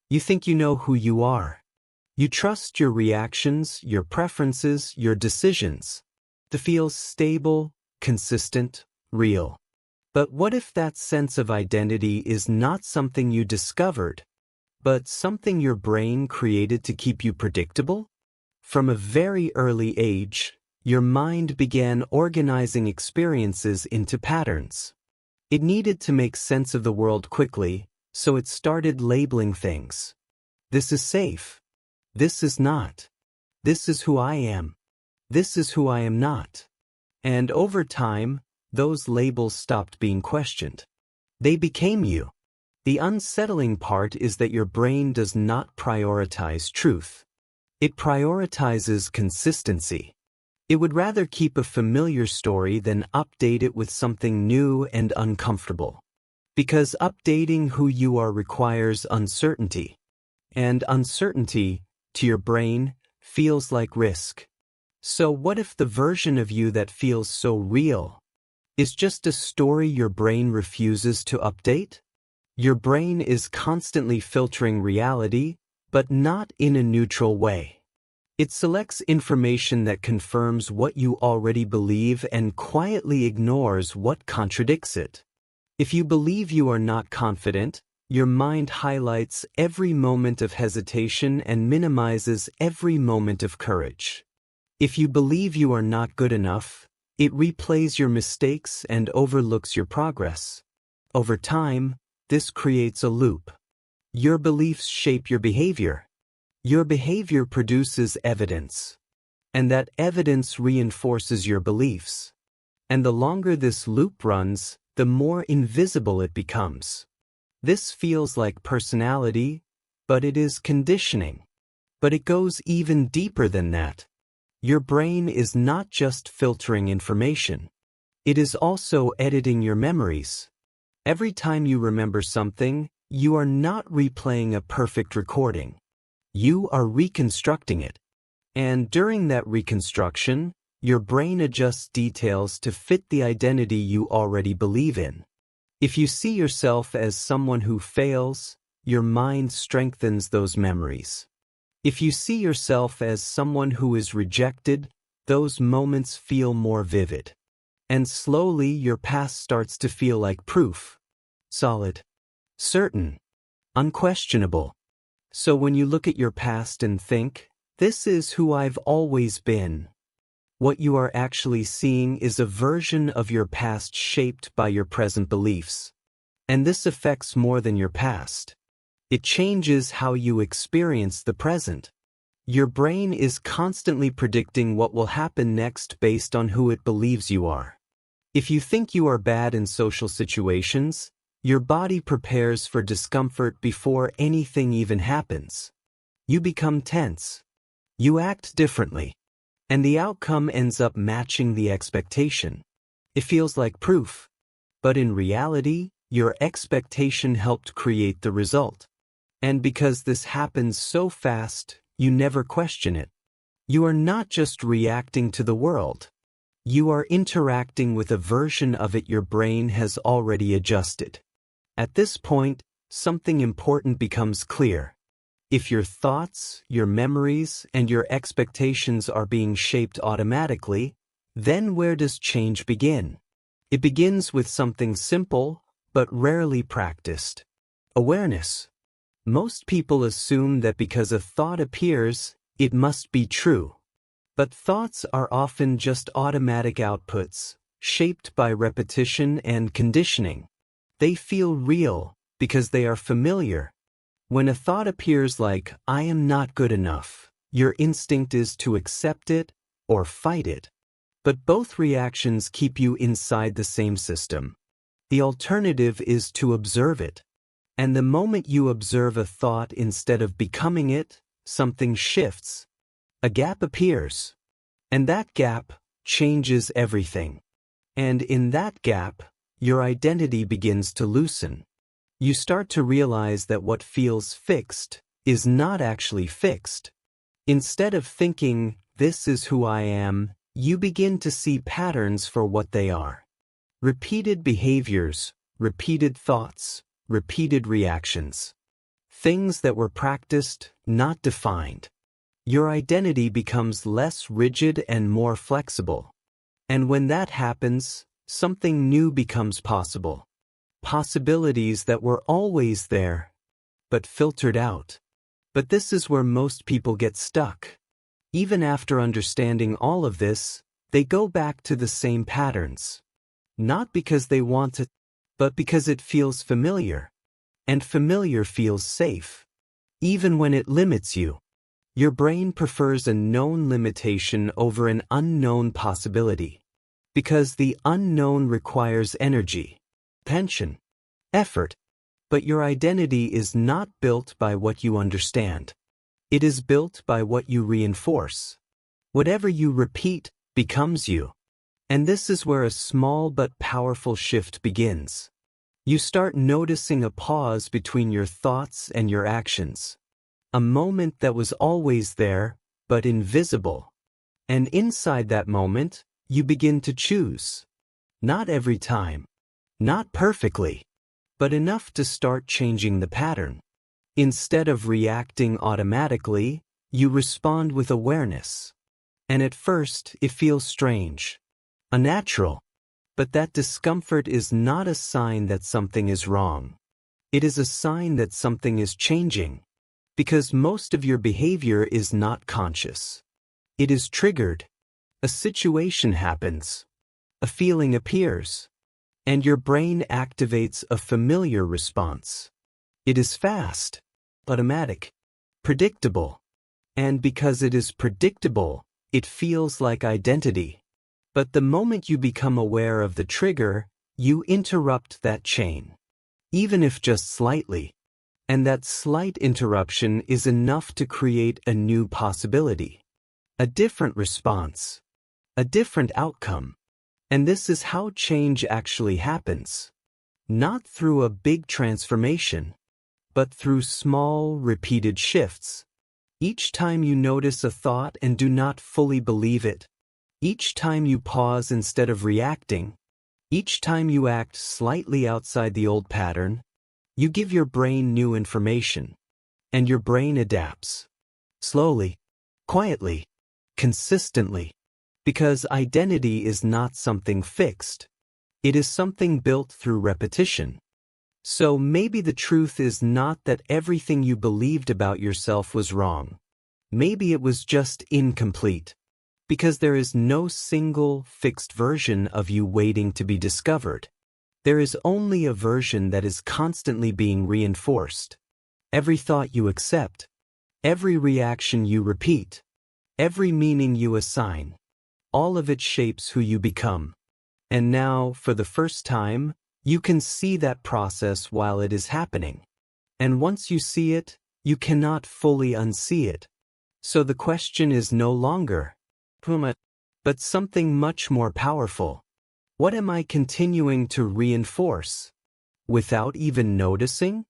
You think you know who you are. You trust your reactions, your preferences, your decisions to feel stable, consistent, real. But what if that sense of identity is not something you discovered, but something your brain created to keep you predictable? From a very early age, your mind began organizing experiences into patterns. It needed to make sense of the world quickly, so it started labeling things. This is safe. This is not. This is who I am. This is who I am not. And over time, those labels stopped being questioned. They became you. The unsettling part is that your brain does not prioritize truth. It prioritizes consistency. It would rather keep a familiar story than update it with something new and uncomfortable. Because updating who you are requires uncertainty. And uncertainty, to your brain, feels like risk. So what if the version of you that feels so real is just a story your brain refuses to update? Your brain is constantly filtering reality, but not in a neutral way. It selects information that confirms what you already believe and quietly ignores what contradicts it. If you believe you are not confident, your mind highlights every moment of hesitation and minimizes every moment of courage. If you believe you are not good enough, it replays your mistakes and overlooks your progress. Over time, this creates a loop. Your beliefs shape your behavior. Your behavior produces evidence. And that evidence reinforces your beliefs. And the longer this loop runs, the more invisible it becomes. This feels like personality, but it is conditioning. But it goes even deeper than that. Your brain is not just filtering information. It is also editing your memories. Every time you remember something, you are not replaying a perfect recording. You are reconstructing it. And during that reconstruction, your brain adjusts details to fit the identity you already believe in. If you see yourself as someone who fails, your mind strengthens those memories. If you see yourself as someone who is rejected, those moments feel more vivid. And slowly your past starts to feel like proof. Solid. Certain. Unquestionable. So when you look at your past and think, this is who I've always been, what you are actually seeing is a version of your past shaped by your present beliefs. And this affects more than your past. It changes how you experience the present. Your brain is constantly predicting what will happen next based on who it believes you are. If you think you are bad in social situations, your body prepares for discomfort before anything even happens. You become tense. You act differently. And the outcome ends up matching the expectation. It feels like proof. But in reality, your expectation helped create the result. And because this happens so fast, you never question it. You are not just reacting to the world. You are interacting with a version of it your brain has already adjusted. At this point, something important becomes clear. If your thoughts, your memories, and your expectations are being shaped automatically, then where does change begin? It begins with something simple, but rarely practiced. Awareness. Most people assume that because a thought appears, it must be true. But thoughts are often just automatic outputs, shaped by repetition and conditioning. They feel real because they are familiar. When a thought appears like, I am not good enough, your instinct is to accept it or fight it. But both reactions keep you inside the same system. The alternative is to observe it. And the moment you observe a thought instead of becoming it, something shifts. A gap appears. And that gap changes everything. And in that gap, your identity begins to loosen. You start to realize that what feels fixed is not actually fixed. Instead of thinking, this is who I am, you begin to see patterns for what they are. Repeated behaviors, repeated thoughts, repeated reactions. things that were practiced, not defined. Your identity becomes less rigid and more flexible. And when that happens, something new becomes possible. Possibilities that were always there, but filtered out. But this is where most people get stuck. Even after understanding all of this, they go back to the same patterns. Not because they want it, but because it feels familiar. And familiar feels safe. Even when it limits you. Your brain prefers a known limitation over an unknown possibility. Because the unknown requires energy, attention, effort. But your identity is not built by what you understand. It is built by what you reinforce. Whatever you repeat becomes you. And this is where a small but powerful shift begins. You start noticing a pause between your thoughts and your actions. A moment that was always there, but invisible. And inside that moment, you begin to choose. Not every time. Not perfectly. But enough to start changing the pattern. Instead of reacting automatically, you respond with awareness. And at first, it feels strange. Unnatural. But that discomfort is not a sign that something is wrong. It is a sign that something is changing. Because most of your behavior is not conscious. It is triggered. A situation happens. A feeling appears. And your brain activates a familiar response. It is fast, automatic, predictable. And because it is predictable, it feels like identity. But the moment you become aware of the trigger, you interrupt that chain. Even if just slightly. And that slight interruption is enough to create a new possibility. A different response. A different outcome. And this is how change actually happens. Not through a big transformation, but through small, repeated shifts. Each time you notice a thought and do not fully believe it. Each time you pause instead of reacting. Each time you act slightly outside the old pattern, you give your brain new information. And your brain adapts. Slowly, quietly, consistently. Because identity is not something fixed. It is something built through repetition. So maybe the truth is not that everything you believed about yourself was wrong. Maybe it was just incomplete. Because there is no single, fixed version of you waiting to be discovered. There is only a version that is constantly being reinforced. Every thought you accept. Every reaction you repeat. Every meaning you assign. All of it shapes who you become. And now, for the first time, you can see that process while it is happening. And once you see it, you cannot fully unsee it. So the question is no longer, Puma, but something much more powerful. What am I continuing to reinforce? Without even noticing?